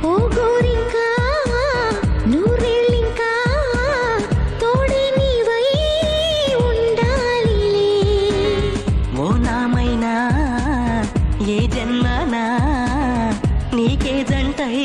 ఓ గోరింకా నూరేళ్ళింకా తోడే నీవై ఉండాలిలే. ఓ నామైనా ఏ జన్మనా నీకే జంటై